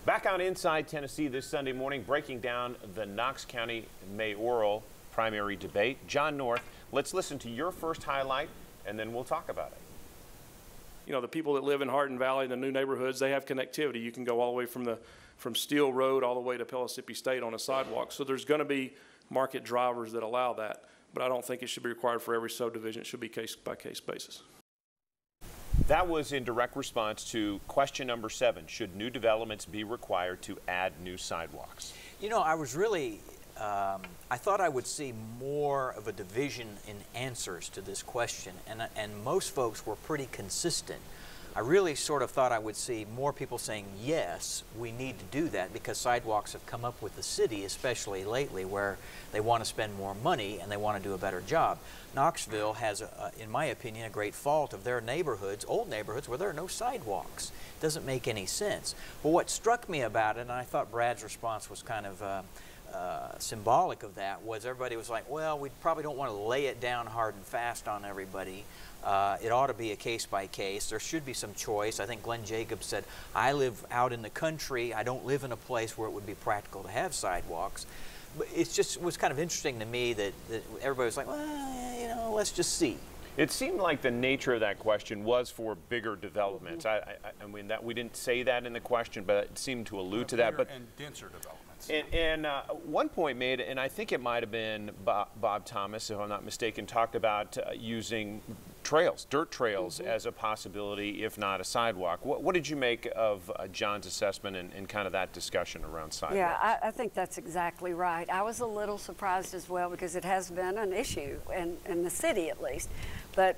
Back on Inside Tennessee this Sunday morning, breaking down the Knox County mayoral primary debate. John North, let's listen to your first highlight, and then we'll talk about it. You know, the people that live in Hardin Valley, the new neighborhoods, they have connectivity. You can go all the way from Steel Road all the way to Pellissippi State on a sidewalk. So there's going to be market drivers that allow that, but I don't think it should be required for every subdivision. It should be case-by-case basis. That was in direct response to question number 7. Should new developments be required to add new sidewalks? You know, I was really, I thought I would see more of a division in answers to this question, and most folks were pretty consistent. I really sort of thought I would see more people saying, yes, we need to do that, because sidewalks have come up with the city, especially lately, where they want to spend more money and they want to do a better job. Knoxville has, in my opinion, a great fault of their neighborhoods, old neighborhoods, where there are no sidewalks. It doesn't make any sense. But what struck me about it, and I thought Brad's response was kind of symbolic of that, was everybody was like, well, we probably don't want to lay it down hard and fast on everybody. It ought to be a case by case. There should be some choice. I think Glenn Jacobs said, I live out in the country. I don't live in a place where it would be practical to have sidewalks. But it was kind of interesting to me that everybody was like, well, you know, let's just see. It seemed like the nature of that question was for bigger developments. I mean, that we didn't say that in the question, but it seemed to allude to that. But and denser developments. And one point made, and I think it might have been Bob Thomas, if I'm not mistaken, talked about using trails, dirt trails, as a possibility, if not a sidewalk. What did you make of John's assessment and kind of that discussion around sidewalks? Yeah, I think that's exactly right. I was a little surprised as well, because it has been an issue in the city, at least. But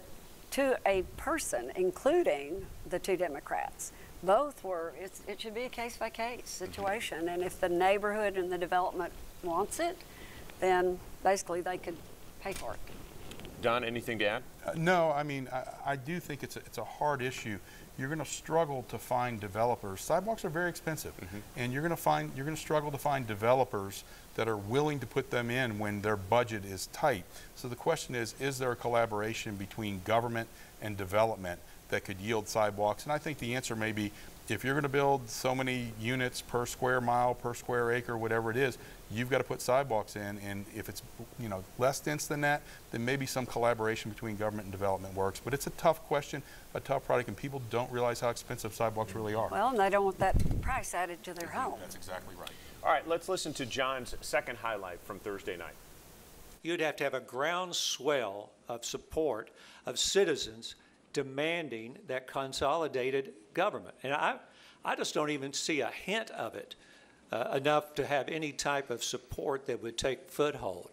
to a person, including the 2 Democrats, both were, it should be a case-by-case situation. And if the neighborhood and the development wants it, then basically they could pay for it. Don, anything to add? No, I mean, I do think it's a hard issue. You're going to struggle to find developers. Sidewalks are very expensive, and you're going to struggle to find developers that are willing to put them in when their budget is tight. So the question is there a collaboration between government and development that could yield sidewalks? And I think the answer may be, if you're going to build so many units per square mile, per square acre, whatever it is, you've got to put sidewalks in. And if it's, you know, less dense than that, then maybe some collaboration between government and development works. But it's a tough question, a tough product, and people don't realize how expensive sidewalks really are. Well, and they don't want that price added to their home. That's exactly right. All right, let's listen to John's second highlight from Thursday night. You'd have to have a groundswell of support of citizens demanding that consolidated government. And I just don't even see a hint of it, enough to have any type of support that would take foothold.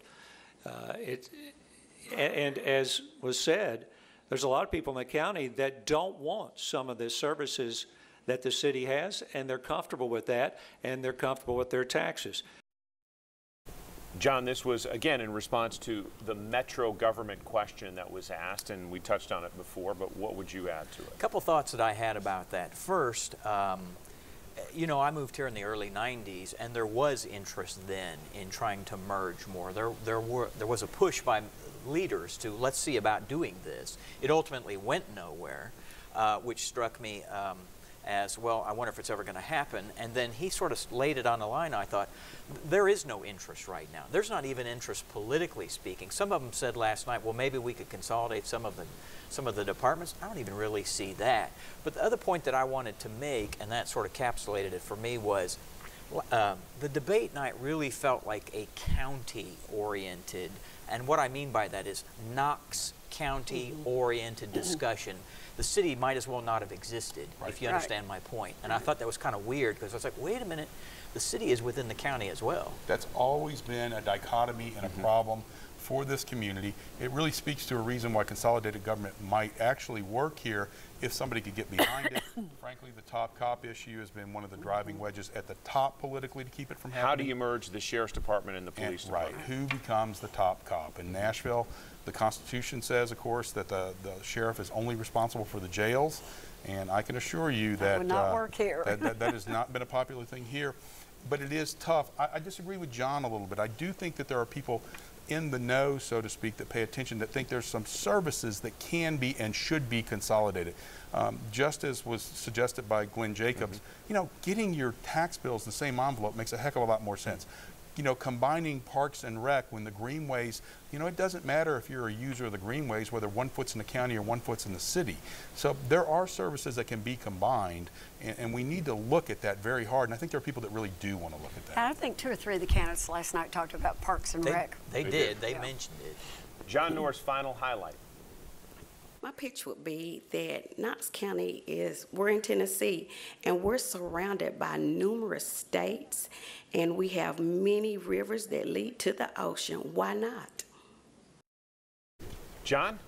And as was said, there's a lot of people in the county that don't want some of the services that the city has, and they're comfortable with that, and they're comfortable with their taxes. John, this was, again, in response to the metro government question that was asked, and we touched on it before, but what would you add to it? A couple thoughts that I had about that. First, you know, I moved here in the early 90s, and there was interest then in trying to merge more. There was a push by leaders to, let's see about doing this. It ultimately went nowhere, which struck me as, well, I wonder if it's ever going to happen. And then he sort of laid it on the line. I thought, there is no interest right now. There's not even interest politically speaking. Some of them said last night, well, maybe we could consolidate some of the departments. I don't even really see that. But the other point that I wanted to make, and that sort of capsulated it for me, was the debate night really felt like a county-oriented, and what I mean by that is Knox County-oriented discussion. The city might as well not have existed, if you understand my point. And I thought that was kind of weird, because I was like, wait a minute, the city is within the county as well. That's always been a dichotomy and a problem for this community. It really speaks to a reason why consolidated government might actually work here if somebody could get behind it. Frankly, the top cop issue has been one of the driving wedges at the top politically to keep it from happening. How do you merge the sheriff's department and the police department? Right, who becomes the top cop? In Nashville, the Constitution says, of course, that the sheriff is only responsible for the jails, and I can assure you that would not work here. that has not been a popular thing here. But it is tough. I disagree with John a little bit. I do think that there are people in the know, so to speak, that pay attention, that think there's some services that can be and should be consolidated. Just as was suggested by Glenn Jacobs, you know, getting your tax bills in the same envelope makes a heck of a lot more sense. You know, combining parks and rec when the greenways, you know, it doesn't matter if you're a user of the greenways, whether one foot's in the county or one foot's in the city. So there are services that can be combined, and we need to look at that very hard. And I think there are people that really do want to look at that. And I think 2 or 3 of the candidates last night talked about Parks and Rec. They did. They mentioned it. John Norris, final highlight. My pitch would be that Knox County we're in Tennessee, and we're surrounded by numerous states, and we have many rivers that lead to the ocean. Why not? John?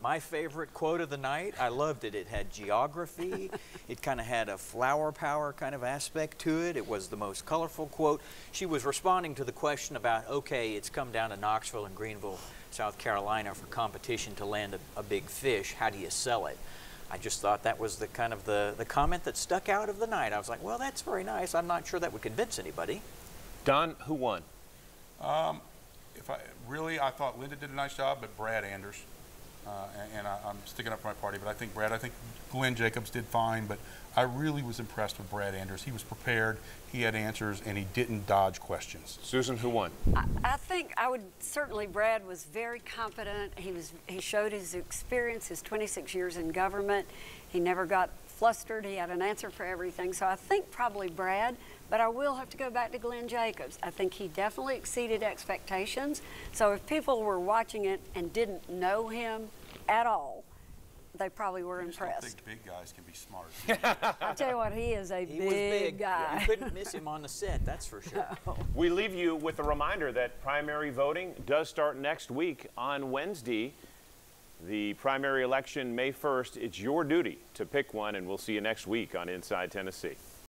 My favorite quote of the night, I loved it. It had geography. It kind of had a flower power kind of aspect to it. It was the most colorful quote. She was responding to the question about, okay, it's come down to Knoxville and Greenville, South Carolina for competition to land a big fish. How do you sell it? I just thought that was the kind of the comment that stuck out of the night. I was like, well, that's very nice. I'm not sure that would convince anybody. Don, who won? I thought Linda did a nice job, but Brad Anders. I'm sticking up for my party, but I think Glenn Jacobs did fine, but I really was impressed with Brad Anders. He was prepared, he had answers, and he didn't dodge questions. Susan, who won? I think certainly Brad was very competent. He showed his experience, his 26 years in government. He never got flustered. He had an answer for everything. So I think probably Brad, but I will have to go back to Glenn Jacobs. I think he definitely exceeded expectations. So if people were watching it and didn't know him at all, they probably were impressed. I think big guys can be smart. I tell you what, he is a He was big guy. Yeah, you couldn't miss him on the set, that's for sure. No. We leave you with a reminder that primary voting does start next week on Wednesday. The primary election, May 1st. It's your duty to pick one, and we'll see you next week on Inside Tennessee.